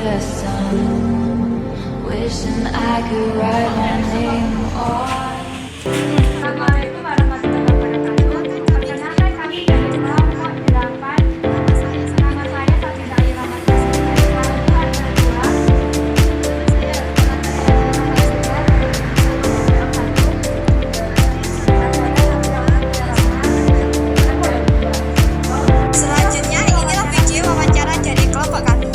the sun, wishing I could write my name on. Assalamualaikum warahmatullahi wabarakatuh. Perkenalkan kami dari kelompok 8. Nama saya Safira Rahmat. Selanjutnya, inilah video wawancara dari kelompok kami.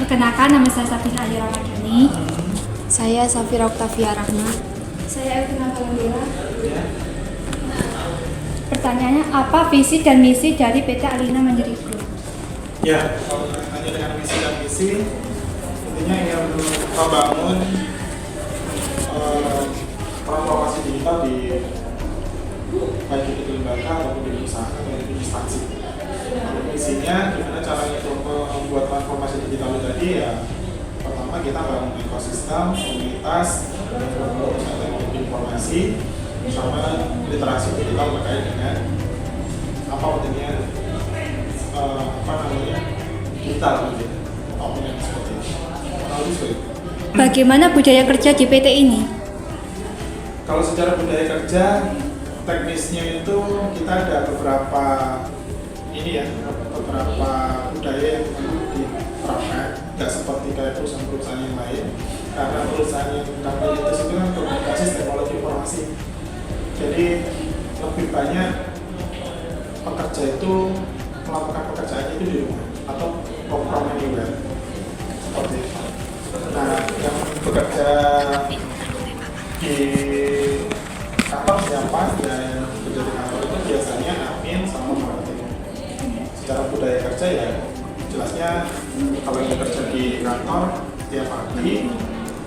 Perkenalkan, nama saya Safira Ramadhani. Saya Safira Oktavia Rahmat. Saya Elvina Kalendila. Pertanyaannya, apa visi dan misi dari PT Alina Mandiri Group? Ya, kalau bertanya dengan misi dan misi, intinya ingin membangun transformasi digital di baik itu di lembaga ataupun di usaha atau di instansi. Misinya gimana caranya untuk membuat transformasi digital tadi ya, pertama kita bangun ekosistem, komunitas, teknologi informasi, sama literasi digital terkait dengan apa pentingnya digital gitu, apa yang seperti itu. Bagaimana budaya kerja di PT ini? Kalau secara budaya kerja teknisnya itu kita ada beberapa beberapa budaya yang perlu diterapkan, tidak seperti kayak perusahaan-perusahaan yang lain, karena perusahaan yang kami itu kan berbasis teknologi informasi, jadi lebih banyak pekerja itu melakukan pekerjaannya itu di rumah atau work from anywhere seperti itu. Nah, yang bekerja di kantor siapa dan bekerja di kantor itu biasanya admin sama marketing. Secara budaya kerja ya jelasnya kalau yang bekerja di kantor tiap pagi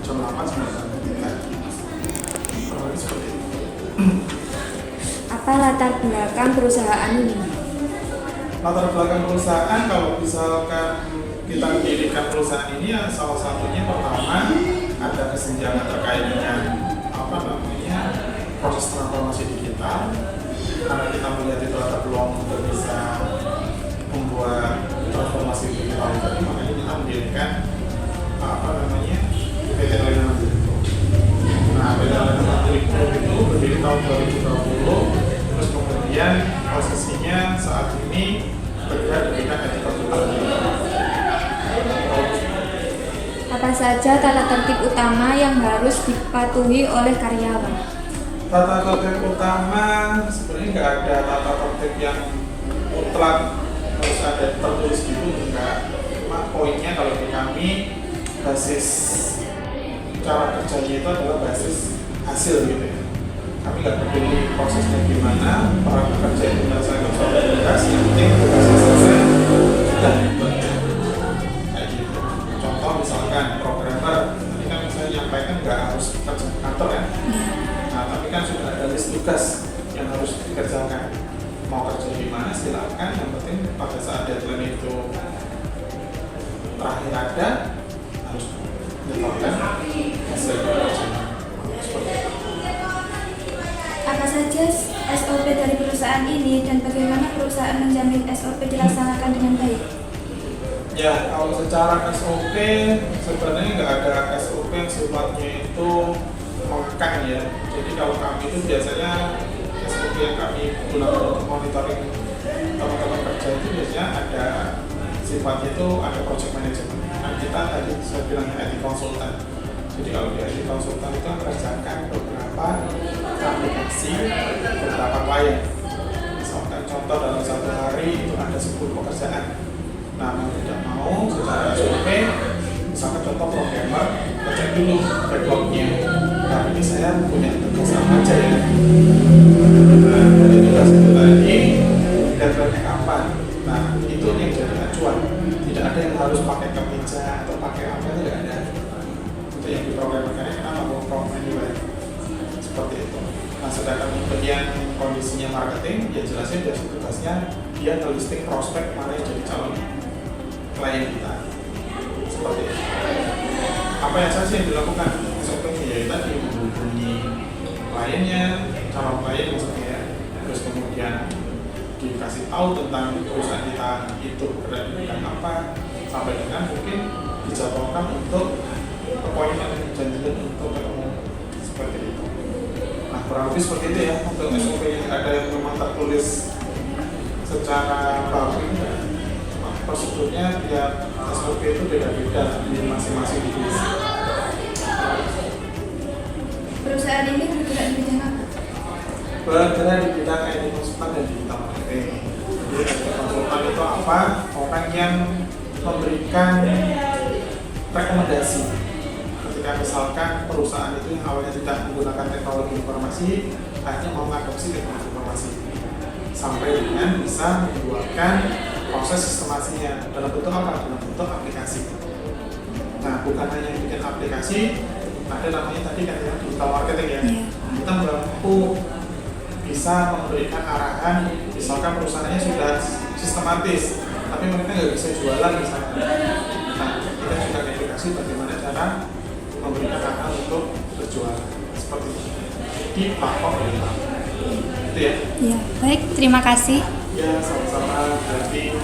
jam 8 sampai jam 3 kurang lebih seperti itu. Apa latar belakang perusahaan ini? Latar belakang perusahaan, kalau misalkan kita mendirikan perusahaan ini ya salah satunya pertama ada kesenjangan terkait dengan proses transformasi digital, karena kita melihat itu ada peluang untuk bisa membuat transformasi digital tadi, makanya kita mendirikan PT Alina Mandiri Group. Nah, PT Alina Mandiri Group itu berdiri tahun 2020, terus kemudian posisinya saat ini bergerak di bidang etika digital. Apa saja tata tertib utama yang harus dipatuhi oleh karyawan? Tata tertib utama sebenarnya nggak ada tata tertib yang mutlak harus ada tertulis gitu, enggak. Cuma poinnya kalau di kami basis cara kerjanya itu adalah basis hasil gitu ya. Kami nggak peduli prosesnya gimana, para pekerja itu menyelesaikan suatu tugas, yang penting tugasnya selesai sudah dibuatnya. Kayak gitu. Contoh misalkan programmer, tadi kan saya nyampaikan nggak harus kerja di kantor ya. Nah, tapi kan sudah ada list tugas yang harus dikerjakan. Mau kerja di mana silakan, yang penting pada saat deadline itu terakhir ada harus menetapkan hasil kerjanya. Seperti itu. Apa saja SOP dari perusahaan ini dan bagaimana perusahaan menjamin SOP dilaksanakan dengan baik? Ya, kalau secara SOP sebenarnya nggak ada SOP yang sifatnya itu mengekang ya. Jadi kalau kami itu biasanya SOP yang kami gunakan untuk monitoring teman-teman kerja itu biasanya ada sifatnya itu ada project management. Nah, kita tadi saya bilangnya IT konsultan. Jadi kalau di IT konsultan itu mengerjakan beberapa aplikasi, beberapa klien. Misalkan contoh dalam satu hari itu ada 10 pekerjaan. Nah, mau tidak mau secara SOP, misalkan contoh programmer, cek dulu backlognya. Nah, ini saya punya tugas apa aja ya. Nah, dari tugas itu tadi, deadline-nya kapan. Nah, itu yang jadi acuan. Tidak ada yang harus pakai kemeja atau pakai apa, tidak ada. Itu yang diprogramkan, kenapa work from anywhere. Nah, sedangkan bagian kondisinya marketing, ya jelasnya dia tugasnya dia ngelisting prospek mana yang jadi calon klien kita. Seperti itu. Apa yang saja yang dilakukan SOP-nya ya tadi menghubungi kliennya, calon klien maksudnya, terus kemudian dikasih tahu tentang perusahaan kita itu bidang apa, sampai dengan mungkin dijadwalkan untuk appointment, janjian untuk ketemu seperti itu. Nah, kurang lebih seperti itu ya untuk SOP. Ada yang memang tertulis secara baku, prosedurnya tiap SOP itu beda-beda di masing-masing divisi. Perusahaan ini bergerak di bidang apa? Bergerak di bidang IT konsultan dan digital marketing. Jadi IT konsultan itu apa? Orang yang memberikan rekomendasi. Ketika misalkan perusahaan itu yang awalnya tidak menggunakan teknologi informasi, akhirnya mau mengadopsi teknologi informasi, sampai dengan bisa membuatkan proses sistemasinya dalam bentuk apa? Dalam bentuk aplikasi. Nah, bukan hanya bikin aplikasi, ada namanya tadi kan ya digital marketing ya. Kita mampu bisa memberikan arahan, misalkan perusahaannya sudah sistematis, tapi mereka nggak bisa jualan misalnya. Nah, kita juga edukasi bagaimana cara memberikan arahan untuk berjualan seperti itu di platform digital. Itu ya. Ya, baik, terima kasih. Ya, sama-sama. Berarti